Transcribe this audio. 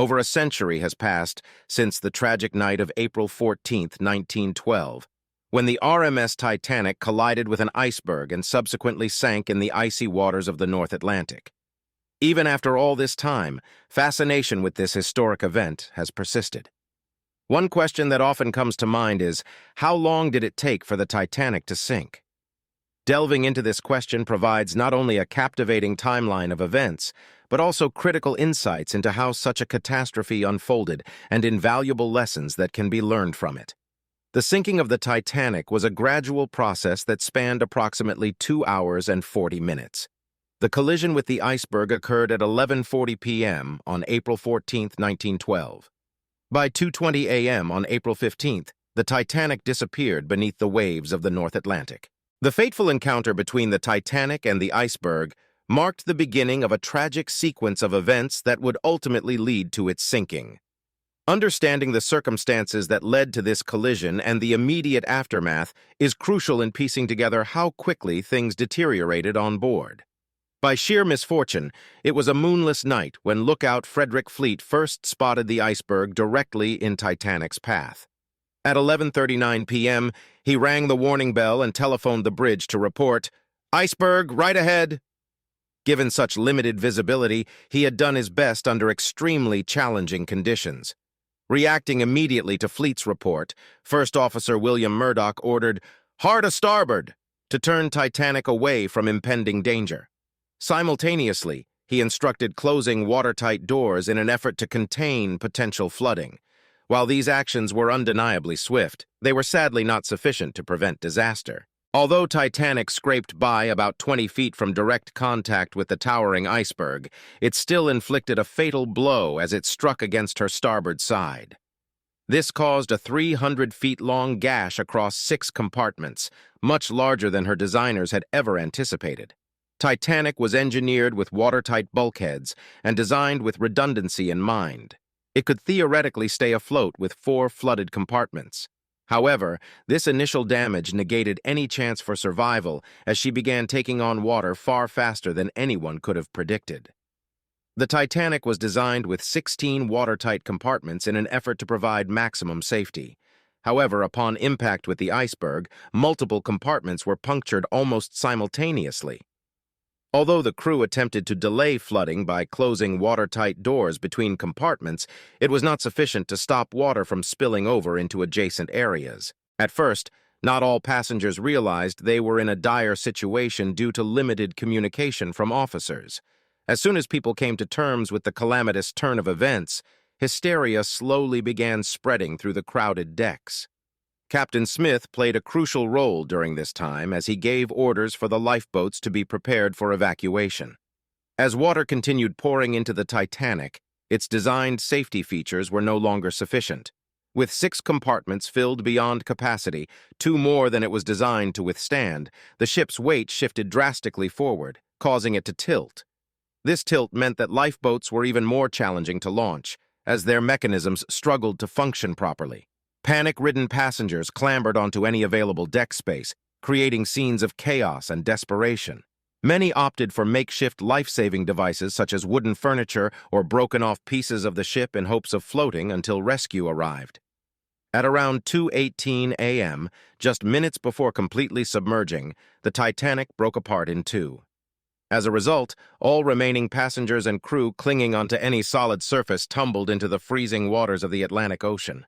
Over a century has passed since the tragic night of April 14, 1912, when the RMS Titanic collided with an iceberg and subsequently sank in the icy waters of the North Atlantic. Even after all this time, fascination with this historic event has persisted. One question that often comes to mind is, how long did it take for the Titanic to sink? Delving into this question provides not only a captivating timeline of events, but also critical insights into how such a catastrophe unfolded and invaluable lessons that can be learned from it. The sinking of the Titanic was a gradual process that spanned approximately 2 hours and 40 minutes. The collision with the iceberg occurred at 11:40 p.m. on April 14, 1912. By 2:20 a.m. on April 15th, the Titanic disappeared beneath the waves of the North Atlantic. The fateful encounter between the Titanic and the iceberg marked the beginning of a tragic sequence of events that would ultimately lead to its sinking. Understanding the circumstances that led to this collision and the immediate aftermath is crucial in piecing together how quickly things deteriorated on board. By sheer misfortune, it was a moonless night when lookout Frederick Fleet first spotted the iceberg directly in Titanic's path. At 11:39 p.m., he rang the warning bell and telephoned the bridge to report, "Iceberg, right ahead." Given such limited visibility, he had done his best under extremely challenging conditions. Reacting immediately to Fleet's report, First Officer William Murdoch ordered, "Hard a starboard," to turn Titanic away from impending danger. Simultaneously, he instructed closing watertight doors in an effort to contain potential flooding. While these actions were undeniably swift, they were sadly not sufficient to prevent disaster. Although Titanic scraped by about 20 feet from direct contact with the towering iceberg, it still inflicted a fatal blow as it struck against her starboard side. This caused a 300-feet-long gash across 6 compartments, much larger than her designers had ever anticipated. Titanic was engineered with watertight bulkheads and designed with redundancy in mind. It could theoretically stay afloat with 4 flooded compartments. However, this initial damage negated any chance for survival as she began taking on water far faster than anyone could have predicted. The Titanic was designed with 16 watertight compartments in an effort to provide maximum safety. However, upon impact with the iceberg, multiple compartments were punctured almost simultaneously. Although the crew attempted to delay flooding by closing watertight doors between compartments, it was not sufficient to stop water from spilling over into adjacent areas. At first, not all passengers realized they were in a dire situation due to limited communication from officers. As soon as people came to terms with the calamitous turn of events, hysteria slowly began spreading through the crowded decks. Captain Smith played a crucial role during this time as he gave orders for the lifeboats to be prepared for evacuation. As water continued pouring into the Titanic, its designed safety features were no longer sufficient. With 6 compartments filled beyond capacity, 2 more than it was designed to withstand, the ship's weight shifted drastically forward, causing it to tilt. This tilt meant that lifeboats were even more challenging to launch, as their mechanisms struggled to function properly. Panic-ridden passengers clambered onto any available deck space, creating scenes of chaos and desperation. Many opted for makeshift life-saving devices such as wooden furniture or broken-off pieces of the ship in hopes of floating until rescue arrived. At around 2:18 a.m., just minutes before completely submerging, the Titanic broke apart in 2. As a result, all remaining passengers and crew clinging onto any solid surface tumbled into the freezing waters of the Atlantic Ocean.